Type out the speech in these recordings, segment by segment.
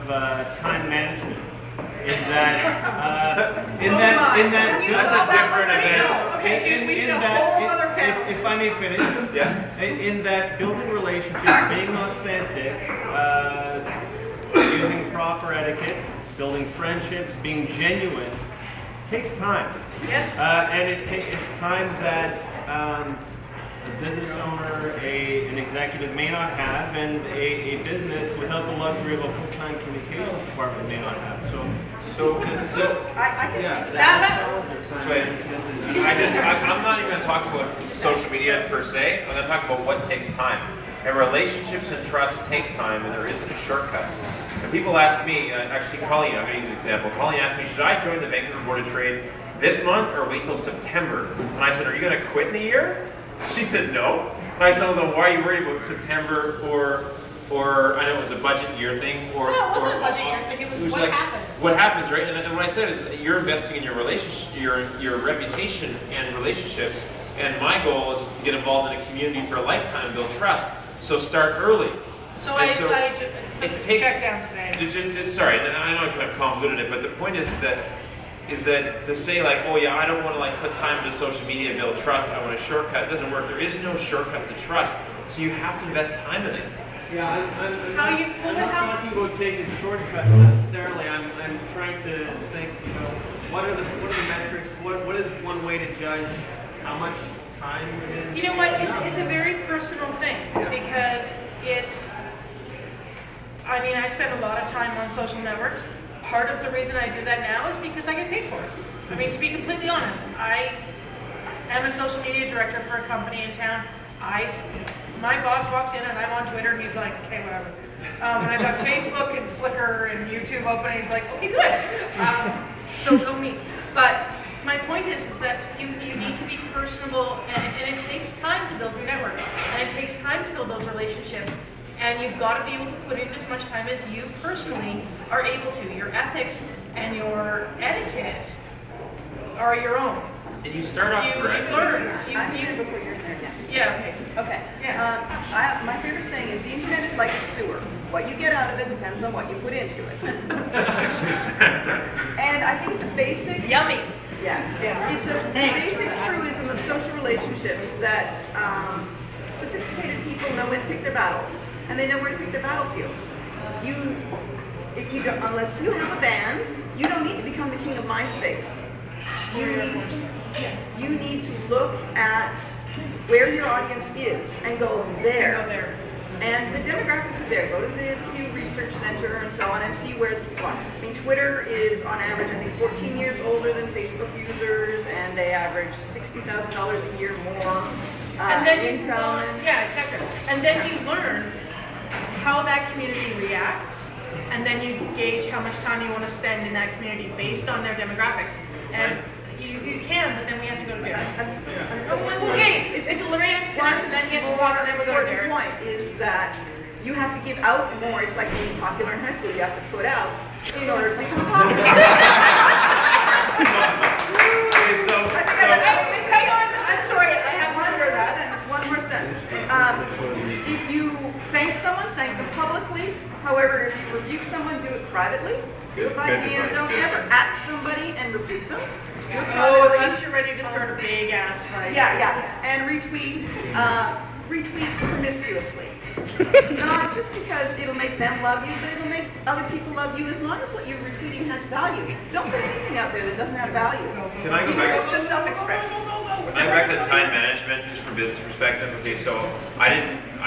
time management. In that that's a different event. Okay, dude, we need a whole other panel. if I may finish, Yeah. in that building relationships, being authentic, using proper etiquette, building friendships, being genuine, takes time. Yes. And it's time that a business owner, an executive may not have, and a business without the luxury of a full-time communications department may not have. I can speak to that. I'm not even going to talk about social media per se. I'm going to talk about what takes time. And relationships and trust take time, and there isn't a shortcut. And people ask me, actually Colleen, I'm going to give you an example. Colleen asked me, should I join the Vancouver Board of Trade this month or wait till September? And I said, are you going to quit in a year? She said, no. And I said, well, then why are you worried about September or I know it was a budget year thing, or No, it wasn't a budget year thing. It was what like, happens. What happens, right? And what I said is you're investing in your relationship, your reputation and relationships. And my goal is to get involved in a community for a lifetime and build trust. So start early. So I took the check down today. Sorry, I know I kind of convoluted it, but the point is that to say like, oh yeah, I don't want to like put time into social media and build trust, I want a shortcut. It doesn't work. There is no shortcut to trust. So you have to invest time in it. Yeah, I'm not talking about taking shortcuts necessarily. I'm trying to think, what are the metrics? What is one way to judge how much time it is? You know what? It's a very personal thing because I spend a lot of time on social networks. Part of the reason I do that now is because I get paid for it. I mean, to be completely honest, I am a social media director for a company in town. My boss walks in and I'm on Twitter and he's like, okay, whatever. And I've got Facebook and Flickr and YouTube open and he's like, okay, good. So go me. But my point is that you need to be personable and it takes time to build your network. And it takes time to build those relationships. And you've got to be able to put in as much time as you personally are able to. Your ethics and your etiquette are your own. And you start off correctly. You learn. I'm here before your turn. Yeah, okay. Okay. Yeah. My favorite saying is the internet is like a sewer. What you get out of it depends on what you put into it. And I think it's a basic... Yummy. Yeah. It's a basic truism of social relationships that sophisticated people know when to pick their battles. And they know where to pick their battlefields. Unless you have a band, you don't need to become the king of MySpace. You need to look at where your audience is and go there. And the demographics are there. Go to the Pew Research Center and so on and see where the people are. I mean, Twitter is on average, I think, 14 years older than Facebook users, and they average $60,000 a year more And then income. yeah, exactly. And then you learn how that community reacts, and then you gauge how much time you want to spend in that community based on their demographics. And you can, but then we have to go to Derek. Okay, it's Lorraine has to finish, and then he has to talk, and then we go to Derek. The point is that you have to give out more. It's like being popular in high school. You have to put out in order to become popular. Hang on, I'm sorry, I have to hear that. One more sentence. If you thank someone, thank them publicly. However, if you rebuke someone, do it privately. Do it by DM. Don't ever at somebody and rebuke them. Do it privately. Oh, unless you're ready to start a big ass fight. Yeah. And retweet promiscuously. Not just because it'll make them love you, but it'll make other people love you as long as what you're retweeting has value. Don't put anything out there that doesn't have value. Can I go back? It's just self-expression. Can I go back to time management, just from business perspective? Okay, so I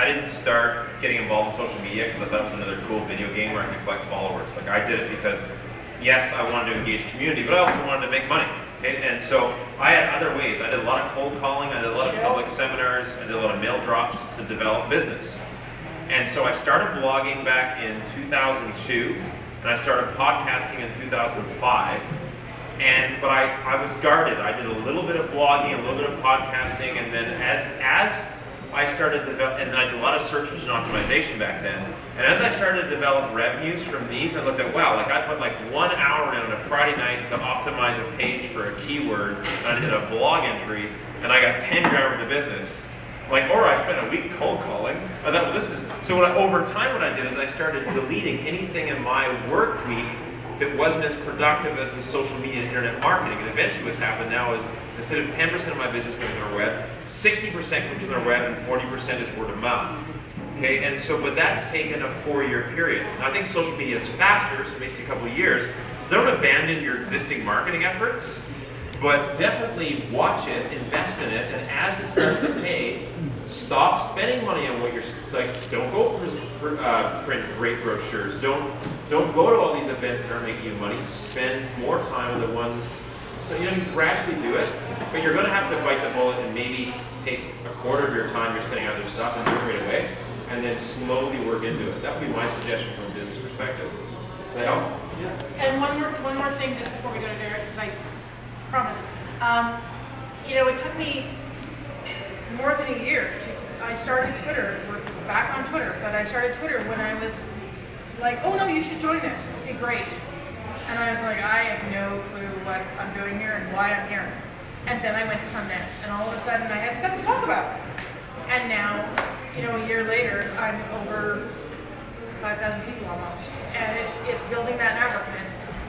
didn't start getting involved in social media because I thought it was another cool video game where I could collect followers. Like I did it because, yes, I wanted to engage community, but I also wanted to make money. Okay? And so I had other ways. I did a lot of cold calling, I did a lot of public seminars, I did a lot of mail drops to develop business. And so I started blogging back in 2002, and I started podcasting in 2005. But I was guarded. I did a little bit of blogging, a little bit of podcasting, and then as I started and I did a lot of search engine optimization back then. And as I started to develop revenues from these, I looked at, wow, like I put like 1 hour in on a Friday night to optimize a page for a keyword, and I did a blog entry, and I got 10 grand worth of business. Like, or I spent a week cold calling. I thought, well, this is, so over time what I did is I started deleting anything in my work week that wasn't as productive as the social media and internet marketing. And eventually what's happened now is instead of 10% of my business comes from the web, 60% comes from the web and 40% is word of mouth. Okay, and so, but that's taken a 4-year period. Now I think social media is faster, so it makes it a couple of years. So don't abandon your existing marketing efforts, but definitely watch it, invest in it, and as it starts to pay, stop spending money on what you're, like, don't go print great brochures, don't go to all these events that aren't making you money, spend more time on the ones, so you gradually do it, but you're gonna have to bite the bullet and maybe take a quarter of your time you're spending on other stuff and do it right away, and then slowly work into it. That would be my suggestion from a business perspective. Does that help? Yeah. And one more thing just before we go to Derek, because I promise. You know, it took me more than a year I started Twitter. We're back on Twitter, but I started Twitter when I was like, oh no, you should join this. Okay, great. And I was like, I have no clue what I'm doing here and why I'm here. And then I went to Sundance, and all of a sudden I had stuff to talk about. And now, you know, a year later, I'm over 5,000 people almost, and it's building that network.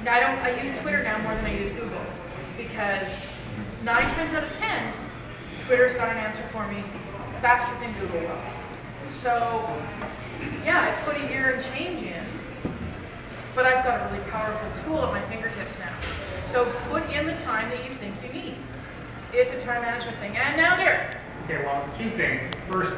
And I use Twitter now more than I use Google, because 9 times out of 10, Twitter's got an answer for me faster than Google will. So, yeah, I put a year and change in, but I've got a really powerful tool at my fingertips now. So put in the time that you think you need. It's a time management thing. And now, Derek. Okay, well, 2 things. First,